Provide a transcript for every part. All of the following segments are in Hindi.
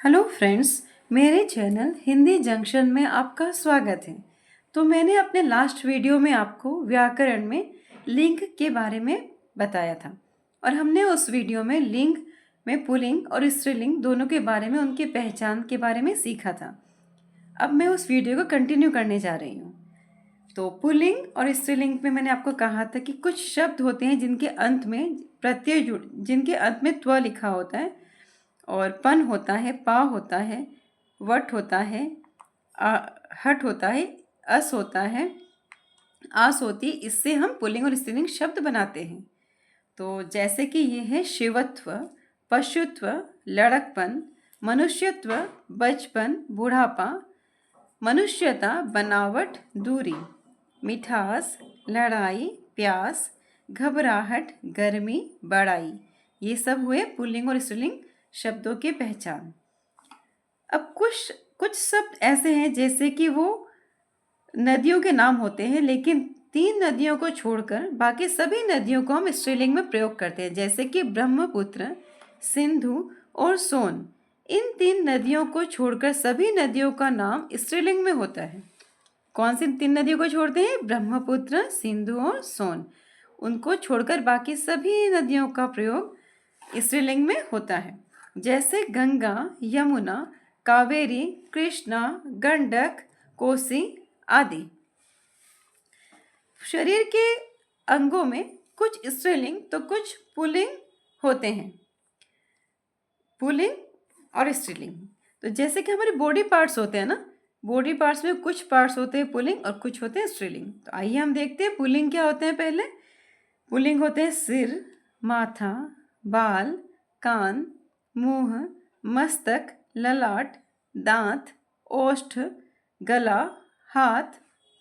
हेलो फ्रेंड्स, मेरे चैनल हिंदी जंक्शन में आपका स्वागत है। तो मैंने अपने लास्ट वीडियो में आपको व्याकरण में लिंग के बारे में बताया था और हमने उस वीडियो में लिंग में पुल्लिंग और स्त्रीलिंग दोनों के बारे में, उनकी पहचान के बारे में सीखा था। अब मैं उस वीडियो को कंटिन्यू करने जा रही हूँ। तो पुल्लिंग और स्त्रीलिंग में मैंने आपको कहा था कि कुछ शब्द होते हैं जिनके अंत में प्रत्यय जिनके अंत में त्व लिखा होता है और पन होता है, पा होता है, वट होता है, हट होता है, अस होता है, आस होती है। इससे हम पुल्लिंग और स्त्रीलिंग शब्द बनाते हैं। तो जैसे कि ये है शिवत्व, पशुत्व, लड़कपन, मनुष्यत्व, बचपन, बुढ़ापा, मनुष्यता, बनावट, दूरी, मिठास, लड़ाई, प्यास, घबराहट, गर्मी, बड़ाई। ये सब हुए पुल्लिंग और स्त्रीलिंग शब्दों की पहचान। अब कुछ कुछ शब्द ऐसे हैं जैसे कि वो नदियों के नाम होते हैं, लेकिन 3 नदियों को छोड़कर बाकी सभी नदियों को हम स्त्रीलिंग में प्रयोग करते हैं, जैसे कि ब्रह्मपुत्र, सिंधु और सोन। इन 3 नदियों को छोड़कर सभी नदियों का नाम स्त्रीलिंग में होता है। कौन सी 3 नदियों को छोड़ते हैं? ब्रह्मपुत्र, सिंधु और सोन। उनको छोड़कर बाकी सभी नदियों का प्रयोग स्त्रीलिंग में होता है, जैसे गंगा, यमुना, कावेरी, कृष्णा, गंडक, कोसी आदि। शरीर के अंगों में कुछ स्त्रीलिंग तो कुछ पुल्लिंग होते हैं। पुल्लिंग और स्त्रीलिंग, तो जैसे कि हमारे बॉडी पार्ट्स होते हैं ना, बॉडी पार्ट्स में कुछ पार्ट्स होते हैं पुल्लिंग और कुछ होते हैं स्त्रीलिंग। तो आइए हम देखते हैं पुल्लिंग क्या होते हैं। पहले पुल्लिंग होते हैं सिर, माथा, बाल, कान, मुंह, मस्तक, ललाट, दांत, ओष्ठ, गला, हाथ,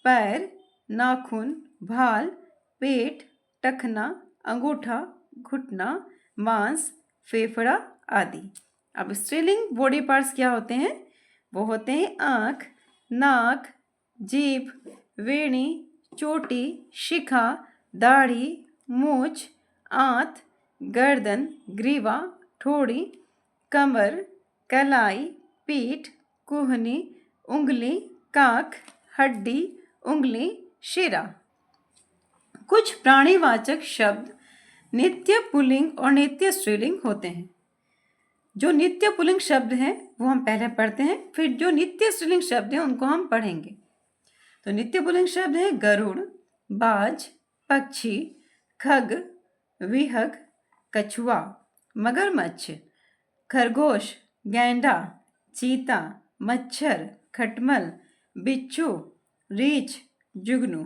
पैर, नाखून, भाल, पेट, टखना, अंगूठा, घुटना, मांस, फेफड़ा आदि। अब स्त्रीलिंग बॉडी पार्ट्स क्या होते हैं? वो होते हैं आँख, नाक, जीभ, वेणी, चोटी, शिखा, दाढ़ी, मूछ, आंत, गर्दन, ग्रीवा, ठोड़ी, कमर, कलाई, पीठ, कुहनी, उंगली, काख, हड्डी, उंगली, शिरा। कुछ प्राणीवाचक शब्द नित्य पुल्लिंग और नित्य स्त्रीलिंग होते हैं। जो नित्य पुल्लिंग शब्द हैं वो हम पहले पढ़ते हैं, फिर जो नित्य स्त्रीलिंग शब्द हैं उनको हम पढ़ेंगे। तो नित्य पुल्लिंग शब्द है गरुड़, बाज, पक्षी, खग, विहग, कछुआ, मगरमच्छ, खरगोश, गैंडा, चीता, मच्छर, खटमल, बिच्छू, रीछ, जुगनू।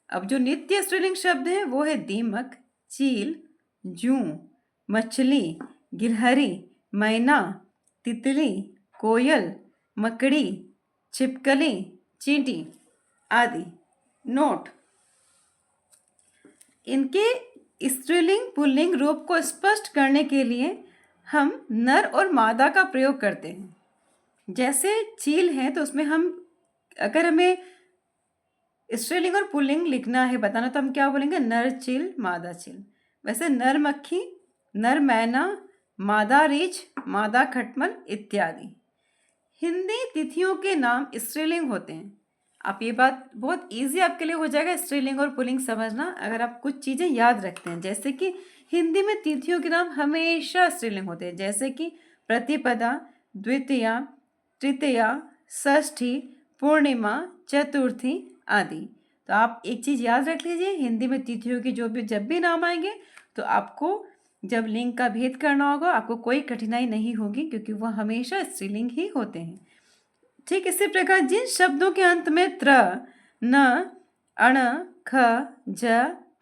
अब जो नित्य स्त्रीलिंग शब्द है वो है दीमक, चील, जूं, मछली, गिलहरी, मैना, तितली, कोयल, मकड़ी, छिपकली, चींटी आदि। नोट: इनके स्त्रीलिंग पुल्लिंग रूप को स्पष्ट करने के लिए हम नर और मादा का प्रयोग करते हैं। जैसे चील है तो उसमें हम, अगर हमें स्त्रीलिंग और पुल्लिंग लिखना है, बताना, तो हम क्या बोलेंगे? नर चील, मादा चील। वैसे नर मक्खी, नर मैना, मादा रीछ, मादा खटमल इत्यादि। हिंदी तिथियों के नाम स्त्रीलिंग होते हैं। आप ये बात बहुत इजी आपके लिए हो जाएगा स्त्रीलिंग और पुल्लिंग समझना, अगर आप कुछ चीज़ें याद रखते हैं। जैसे कि हिंदी में तिथियों के नाम हमेशा स्त्रीलिंग होते हैं, जैसे कि प्रतिपदा, द्वितीया, तृतीया, षष्ठी, पूर्णिमा, चतुर्थी आदि। तो आप एक चीज़ याद रख लीजिए, हिंदी में तिथियों के जब भी नाम आएंगे तो आपको जब लिंग का भेद करना होगा आपको कोई कठिनाई नहीं होगी, क्योंकि वह हमेशा स्त्रीलिंग ही होते हैं। ठीक इसी प्रकार जिन शब्दों के अंत में त्र, न, अण, ख, ज,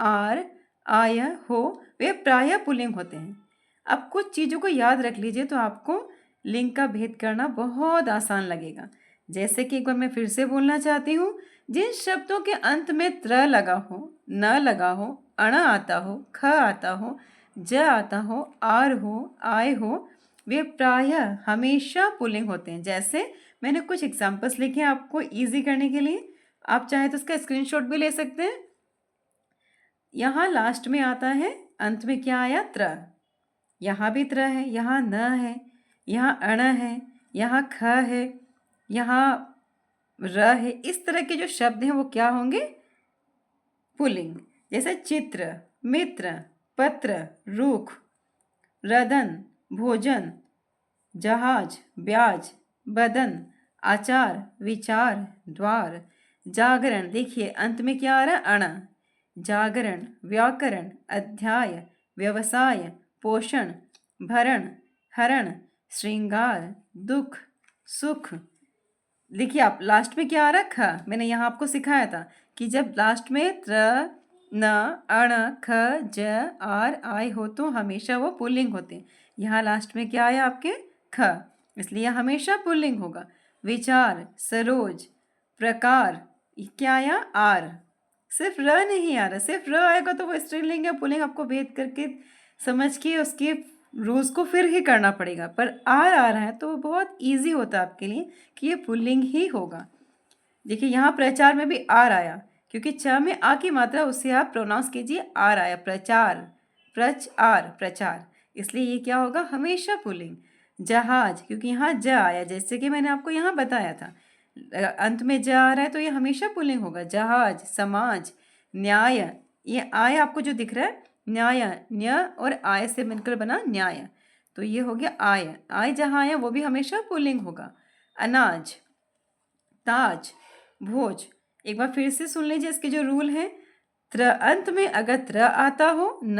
आर, आय, हो, वे प्रायः पुल्लिंग होते हैं। अब कुछ चीज़ों को याद रख लीजिए तो आपको लिंग का भेद करना बहुत आसान लगेगा। जैसे कि एक बार मैं फिर से बोलना चाहती हूँ, जिन शब्दों के अंत में त्र लगा हो, न लगा हो, अण आता हो, ख आता हो, ज आता हो, आर हो, आय हो, वे प्रायः हमेशा पुल्लिंग होते हैं। जैसे मैंने कुछ एग्जाम्पल्स लिखे हैं आपको इजी करने के लिए, आप चाहे तो उसका स्क्रीनशॉट भी ले सकते हैं। यहाँ लास्ट में आता है, अंत में क्या आया? त्र। यहाँ भी त्र है, यहाँ न है, यहाँ अण है, यहाँ ख है, यहाँ र है। इस तरह के जो शब्द हैं वो क्या होंगे? पुल्लिंग। जैसे चित्र, मित्र, पत्र, रुख, रदन, भोजन, जहाज, ब्याज, बदन, आचार, विचार, द्वार, जागरण। देखिए अंत में क्या आ रहा है? अण। जागरण, व्याकरण, अध्याय, व्यवसाय, पोषण, भरण, हरण, श्रृंगार, दुख, सुख। देखिए आप लास्ट में क्या आ रहा है? ख। मैंने यहाँ आपको सिखाया था कि जब लास्ट में त्र, न, अण, ख, ज, आर, आय हो तो हमेशा वो पुल्लिंग होते हैं। यहाँ लास्ट में क्या आया आपके? ख, इसलिए हमेशा पुल्लिंग होगा। विचार, सरोज, प्रकार, ये क्या आया? आर। सिर्फ र नहीं आ रहा, सिर्फ र आएगा तो वो स्त्रीलिंग या पुल्लिंग आपको भेद करके समझ के उसके रूल्स को फिर ही करना पड़ेगा। पर आर आ रहा है तो बहुत ईजी होता है आपके लिए कि ये पुल्लिंग ही होगा। देखिए यहाँ प्रचार में भी आर आया, क्योंकि च में आ की मात्रा उससे आप प्रोनाउंस कीजिए, आर आया। प्रचार, प्रचार, प्रचार, इसलिए ये क्या होगा? हमेशा पुल्लिंग। जहाज, क्योंकि यहाँ ज आया, जैसे कि मैंने आपको यहाँ बताया था अंत में ज आ रहा है तो ये हमेशा पुल्लिंग होगा। जहाज, समाज, न्याय, ये आय आपको जो दिख रहा है न्याय, न्य और आय से मिलकर बना न्याय, तो ये हो गया आय। आय जहाँ आया वो भी हमेशा पुल्लिंग होगा। अनाज, ताज, भोज। एक बार फिर से सुन लीजिए इसके जो रूल हैं। त्र अंत में अगर त्र आता हो, न,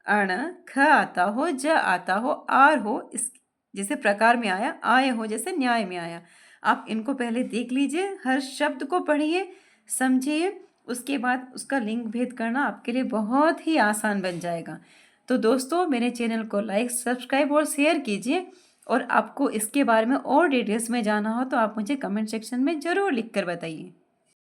अण, ख आता हो, ज आता हो, आर हो, इस जैसे प्रकार में आया, आय हो जैसे न्याय में आया। आप इनको पहले देख लीजिए, हर शब्द को पढ़िए, समझिए, उसके बाद उसका लिंग भेद करना आपके लिए बहुत ही आसान बन जाएगा। तो दोस्तों मेरे चैनल को लाइक, सब्सक्राइब और शेयर कीजिए, और आपको इसके बारे में और डिटेल्स में जाना हो तो आप मुझे कमेंट सेक्शन में ज़रूर लिख कर बताइए।